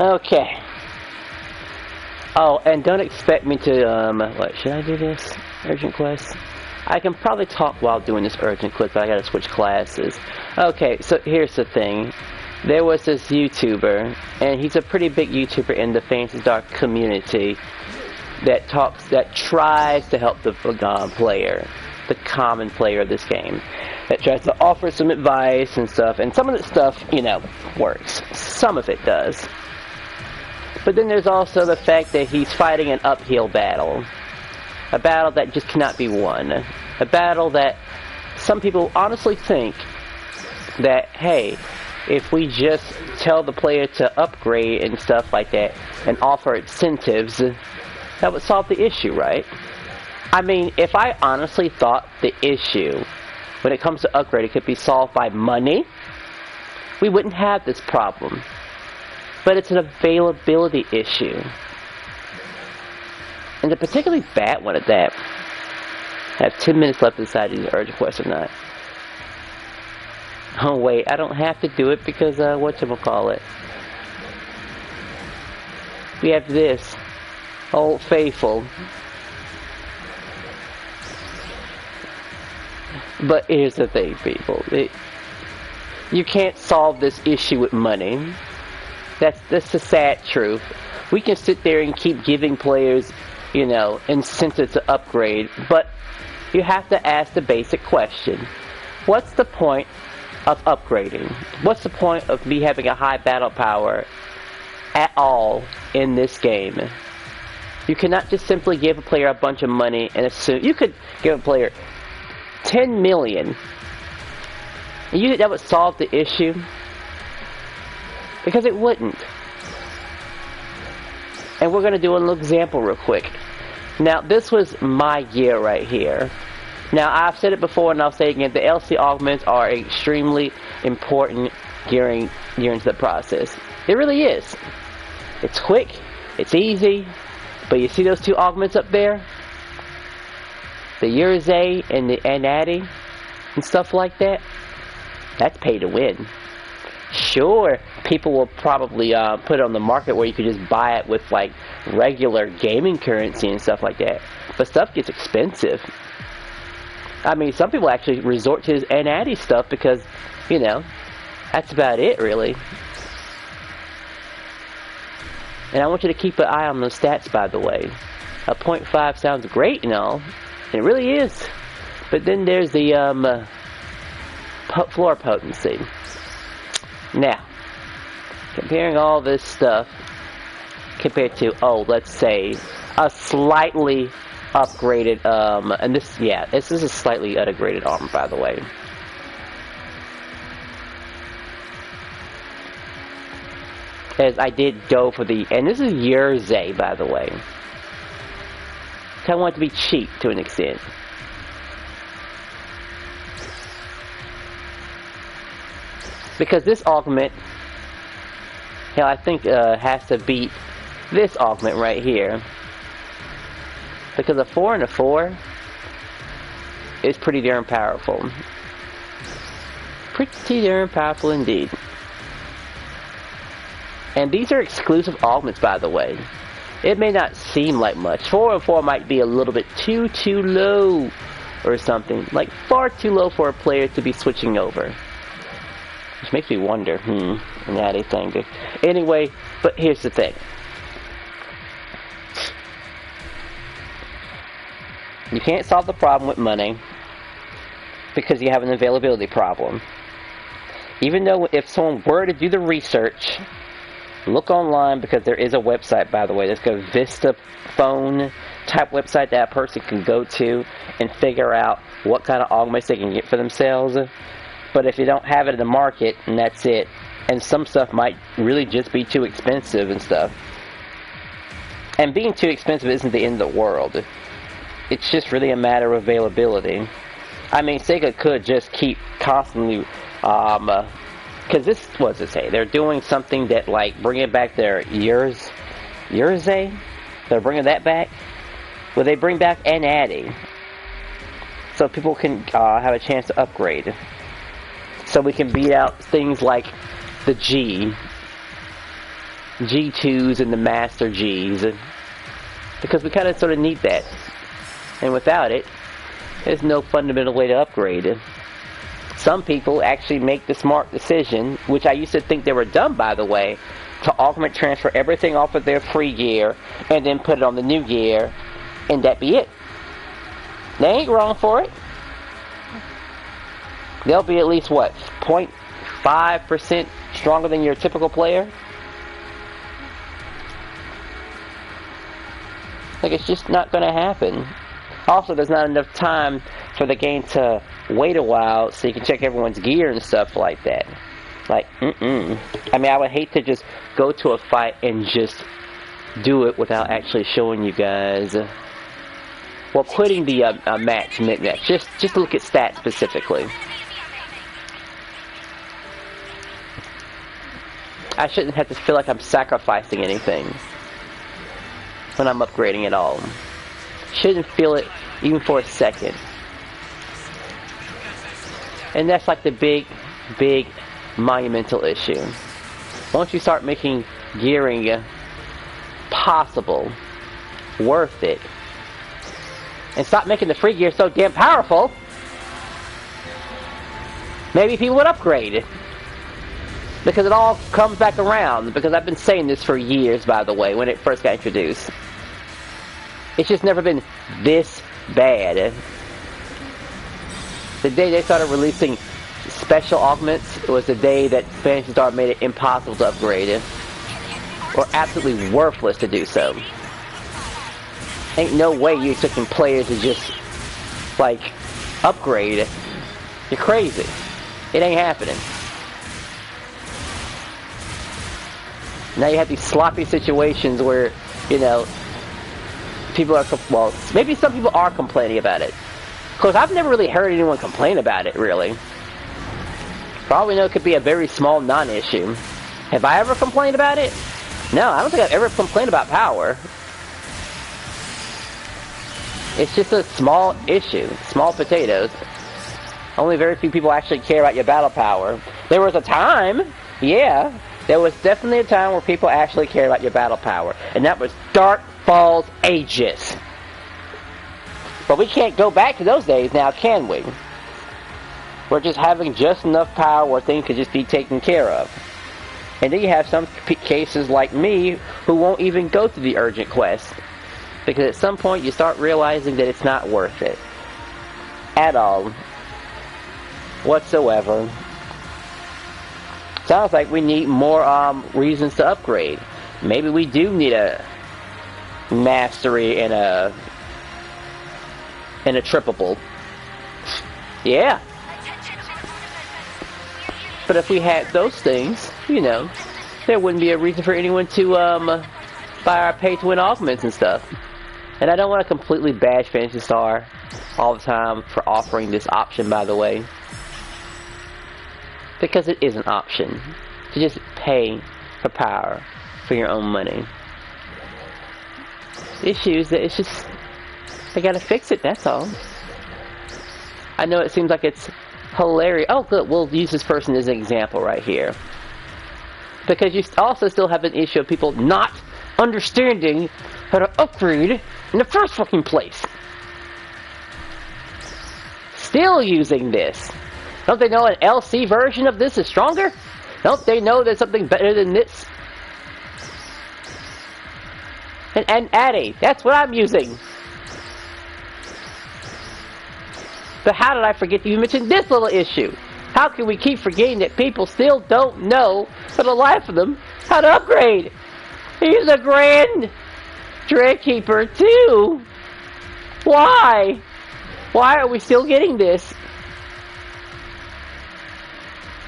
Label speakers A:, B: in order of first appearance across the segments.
A: Okay. Oh, and don't expect me to, what, should I do this? Urgent quest? I can probably talk while doing this urgent quest, but I gotta switch classes. Okay, so here's the thing. There was this YouTuber, and he's a pretty big YouTuber in the Fantasy Dark community that tries to help the player, the common player of this game, that tries to offer some advice and stuff, and some of the stuff, you know, works. Some of it does. But then there's also the fact that he's fighting an uphill battle. A battle that just cannot be won. A battle that some people honestly think that, hey, if we just tell the player to upgrade and stuff like that, and offer incentives, that would solve the issue, right? I mean, if I honestly thought the issue, when it comes to upgrading, could be solved by money, we wouldn't have this problem. But it's an availability issue. And a particularly bad one at that. I have 10 minutes left to decide to do the urgent quest or not. Oh wait, I don't have to do it because, whatchamacallit. We have this. Old Faithful. But here's the thing, people. You can't solve this issue with money. That's the sad truth. We can sit there and keep giving players, you know, incentives to upgrade, but you have to ask the basic question. What's the point of upgrading? What's the point of me having a high battle power at all in this game? You cannot just simply give a player a bunch of money and assume... You could give a player 10 million. And you think that would solve the issue? Because it wouldn't. And we're going to do a little example real quick. Now, this was my year right here. Now, I've said it before and I'll say it again. The LC augments are extremely important during the process. It really is. It's quick. It's easy. But you see those two augments up there? The Urze and the Anati and stuff like that? That's pay to win. Sure, people will probably put it on the market where you could just buy it with like regular gaming currency and stuff like that. But stuff gets expensive. I mean, some people actually resort to this Anati stuff because, you know, that's about it really. And I want you to keep an eye on those stats, by the way. A 0.5 sounds great and all. It really is. But then there's the floor potency. Now, comparing all this stuff compared to, let's say, a slightly upgraded, and this is a slightly upgraded armor, by the way. As I did go for the, and this is Urze, by the way. I want it to be cheap to an extent. Because this augment, hell, I think has to beat this augment right here. Because a 4 and a 4 is pretty darn powerful. Pretty darn powerful indeed. And these are exclusive augments, by the way. It may not seem like much. 4 and 4 might be a little bit too low or something. Like far too low for a player to be switching over. Which makes me wonder, natty thing. Anyway, but here's the thing. You can't solve the problem with money because you have an availability problem. Even though if someone were to do the research, look online, because there is a website, by the way, that's a Vista phone type website that a person can go to and figure out what kind of augments they can get for themselves. But if you don't have it in the market, and that's it, and some stuff might really just be too expensive and stuff. And being too expensive isn't the end of the world. It's just really a matter of availability. I mean, Sega could just keep constantly, because this, what does it say? They're doing something that, like, bringing back their Urze? They're bringing that back? Well, they bring back Anati. So people can have a chance to upgrade. So we can beat out things like the G. G2s and the Master Gs. Because we kind of sort of need that. And without it, there's no fundamental way to upgrade. Some people actually make the smart decision, which I used to think they were dumb, by the way, to augment transfer everything off of their free gear and then put it on the new gear, and that be it. They ain't wrong for it. They'll be at least, what, 0.5% stronger than your typical player? Like, it's just not going to happen. Also, there's not enough time for the game to wait a while so you can check everyone's gear and stuff like that. Like, I mean, I would hate to just go to a fight and just do it without actually showing you guys. Well, quitting the match mid-match. Just look at stats specifically. I shouldn't have to feel like I'm sacrificing anything when I'm upgrading at all. Shouldn't feel it even for a second. And that's like the big monumental issue. Once you start making gearing possible, worth it, and stop making the free gear so damn powerful, maybe people would upgrade. Because it all comes back around. Because I've been saying this for years, by the way, when it first got introduced. It's just never been this bad. The day they started releasing special augments was the day that Phantasy Star made it impossible to upgrade it. Or absolutely worthless to do so. Ain't no way you're expecting players to just, like, upgrade. You're crazy. It ain't happening. Now you have these sloppy situations where, you know, people are, well, maybe some people are complaining about it. Because I've never really heard anyone complain about it, really. For all we know, it could be a very small non-issue. Have I ever complained about it? No, I don't think I've ever complained about power. It's just a small issue. Small potatoes. Only very few people actually care about your battle power. There was a time, yeah, there was definitely a time where people actually cared about your battle power. And that was Dark Falls Aegis. But we can't go back to those days now, can we? We're just having just enough power where things could just be taken care of. And then you have some cases like me who won't even go through the urgent quest. Because at some point you start realizing that it's not worth it. At all. Whatsoever. Sounds like we need more reasons to upgrade. Maybe we do need a mastery and a trippable. Yeah. But if we had those things, you know, there wouldn't be a reason for anyone to buy our pay-to-win augments and stuff. And I don't want to completely bash Phantasy Star all the time for offering this option, by the way. Because it is an option to just pay for power for your own money. The issue is that it's just, they gotta fix it, that's all. I know it seems like it's hilarious. Oh, good, we'll use this person as an example right here. Because you also still have an issue of people not understanding how to upgrade in the first fucking place. Still using this. Don't they know an LC version of this is stronger? Don't they know there's something better than this? And Addy, that's what I'm using. But how did I forget to even mention this little issue? How can we keep forgetting that people still don't know, for the life of them, how to upgrade? He's a Grand Dreadkeeper too. Why? Why are we still getting this?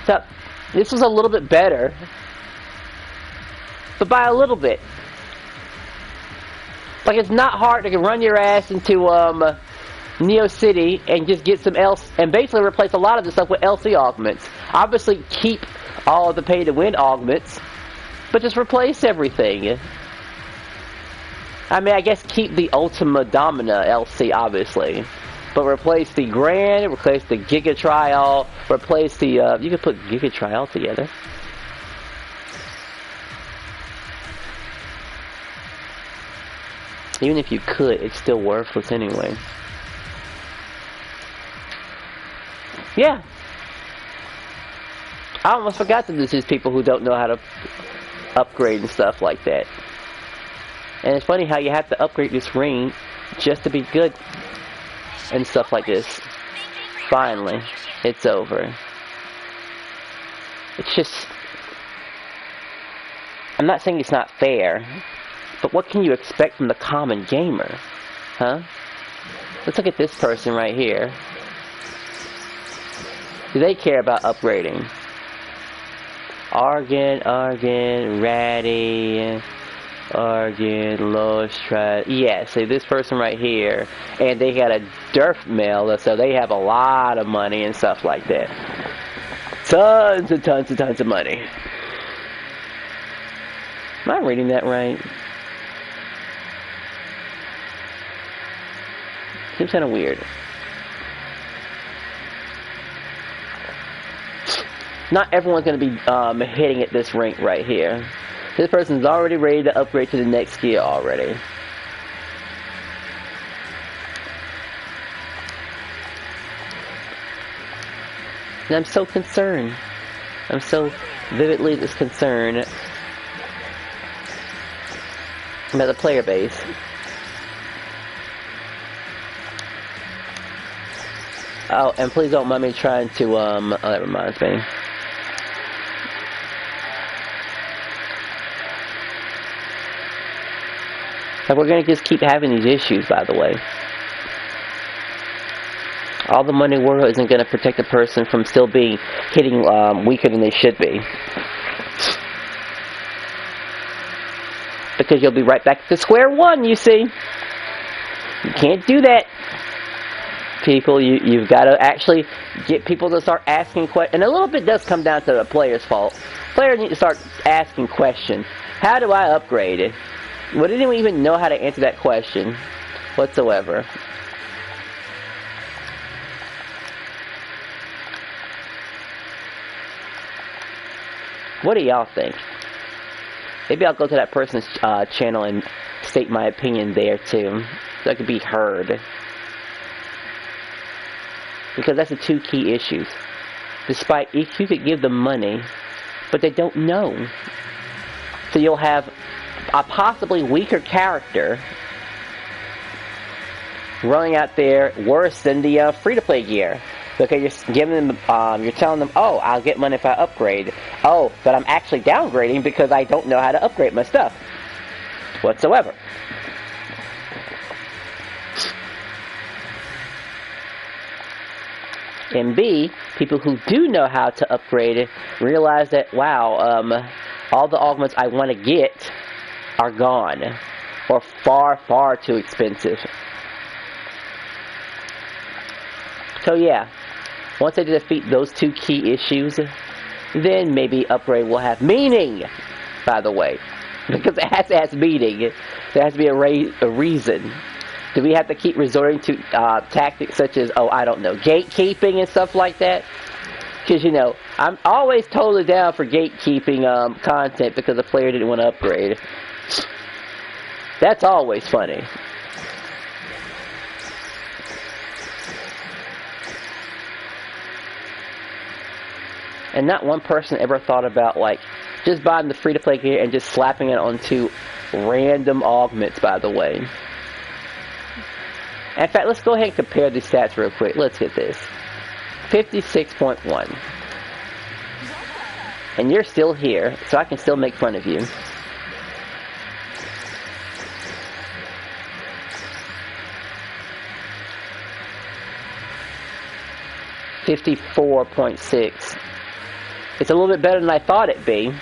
A: So, this was a little bit better. But by a little bit. Like, it's not hard to run your ass into Neo City and just get some else and basically replace a lot of the stuff with LC augments. Obviously keep all of the pay to win augments, but just replace everything. I mean, I guess keep the Ultima Domina LC, obviously, but replace the Grand, replace the Giga Trial, replace the you could put Giga Trial together. Even if you could, it's still worthless anyway. Yeah. I almost forgot that this is people who don't know how to upgrade and stuff like that. And it's funny how you have to upgrade this ring just to be good and stuff like this. Finally, it's over. It's just... I'm not saying it's not fair, but what can you expect from the common gamer? Huh? Let's look at this person right here. Do they care about upgrading? Argan, Ratty, Argan, Lois, yeah, see this person right here, and they got a derf mail, so they have a lot of money and stuff like that. Tons and tons and tons of money. Am I reading that right? Seems kind of weird. Not everyone's going to be hitting at this rank right here. This person's already ready to upgrade to the next skill already. And I'm so concerned. I'm so vividly concerned about the player base. Oh, and please don't mind me trying to, oh, that reminds me. And we're going to just keep having these issues, by the way. All the money world isn't going to protect a person from still being hitting weaker than they should be. Because you'll be right back to square one, you see. You can't do that. People, you've got to actually get people to start asking questions. And a little bit does come down to the player's fault. Players need to start asking questions. How do I upgrade it? Well, they didn't even know how to answer that question whatsoever. What do y'all think? Maybe I'll go to that person's channel and state my opinion there too, so I could be heard. Because that's the two key issues. Despite, if you could give them money, but they don't know. So you'll have a possibly weaker character running out there worse than the free-to-play gear. Okay, you're giving them, you're telling them, oh, I'll get money if I upgrade. Oh, but I'm actually downgrading because I don't know how to upgrade my stuff whatsoever. And B, people who do know how to upgrade it realize that, wow, all the augments I want to get are gone, or far, far too expensive. So yeah, once they defeat those two key issues, then maybe upgrade will have meaning, by the way. Because it has to have meaning. There has to be a reason. Do we have to keep resorting to tactics such as, oh, I don't know, gatekeeping and stuff like that? Because, you know, I'm always totally down for gatekeeping content because the player didn't want to upgrade. That's always funny. And not one person ever thought about, like, just buying the free-to-play gear and just slapping it onto random augments, by the way. In fact, let's go ahead and compare these stats real quick. Let's get this. 56.1. And you're still here, so I can still make fun of you. $54.6. It's a little bit better than I thought it'd be.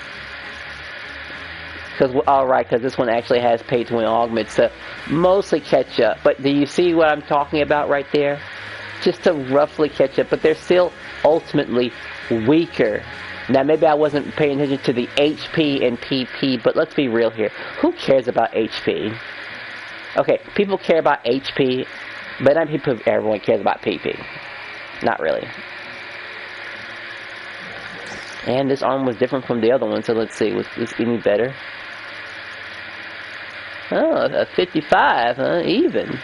A: Because this one actually has pay-to-win augments to mostly catch up. But do you see what I'm talking about right there? Just to roughly catch up. But they're still ultimately weaker. Now, maybe I wasn't paying attention to the HP and PP, but let's be real here. Who cares about HP? Okay, people care about HP, but not everyone cares about PP. Not really. And this arm was different from the other one, so let's see, was this any better? Oh, a 55, huh? Even.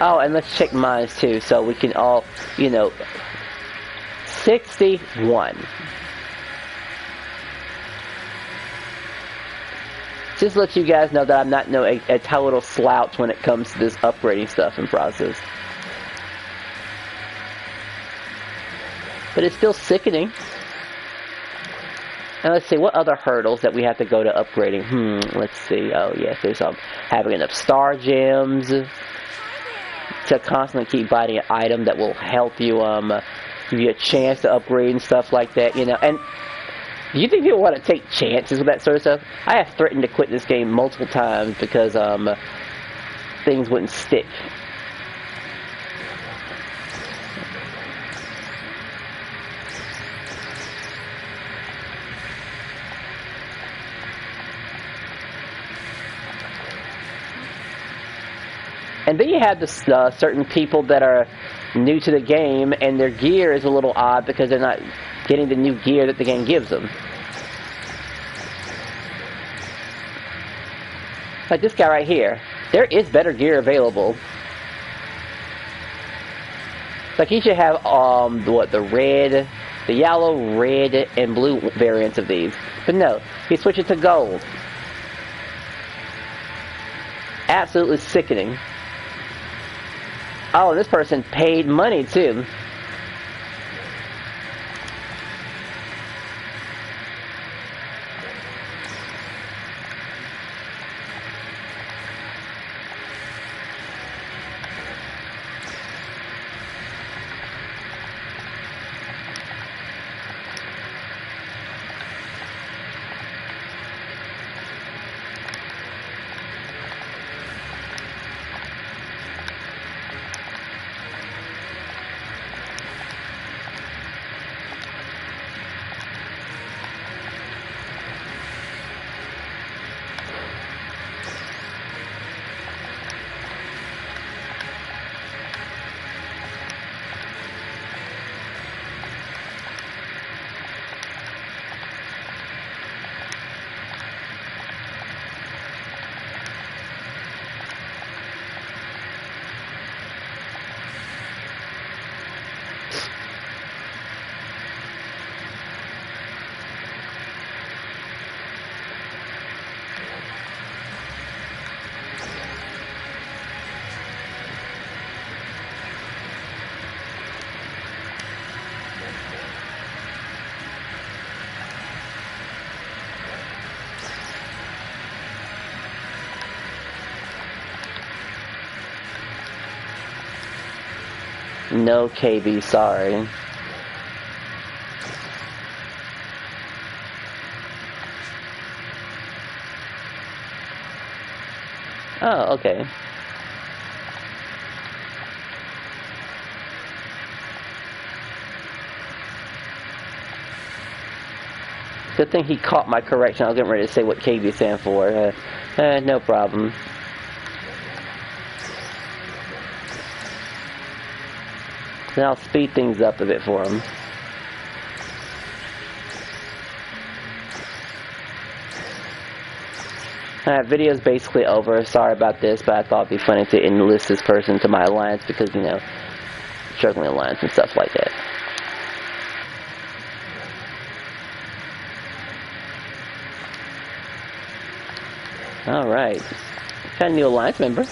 A: Oh, and let's check mines too, so we can all, 61. Just to let you guys know that I'm not a total slouch when it comes to this upgrading stuff and process. But it's still sickening. And let's see, what other hurdles that we have to go to upgrading? Let's see. Oh, yes, there's having enough star gems to constantly keep buying an item that will help you, give you a chance to upgrade and stuff like that, And do you think people want to take chances with that sort of stuff? I have threatened to quit this game multiple times because, things wouldn't stick. And then you have this, certain people that are new to the game, and their gear is a little odd because they're not getting the new gear that the game gives them. Like this guy right here. There is better gear available. Like he should have, the yellow, red, and blue variants of these. But no, he switched it to gold. Absolutely sickening. Oh, this person paid money too. No, KB, sorry. Oh, okay. Good thing he caught my correction. I was getting ready to say what KB stands for. No problem. Then I'll speed things up a bit for him. Alright, video's basically over. Sorry about this, but I thought it'd be funny to enlist this person to my alliance because, struggling alliance and stuff like that. Alright. Got a new alliance member.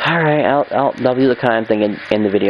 A: Alright, I'll do the kind thing in the video.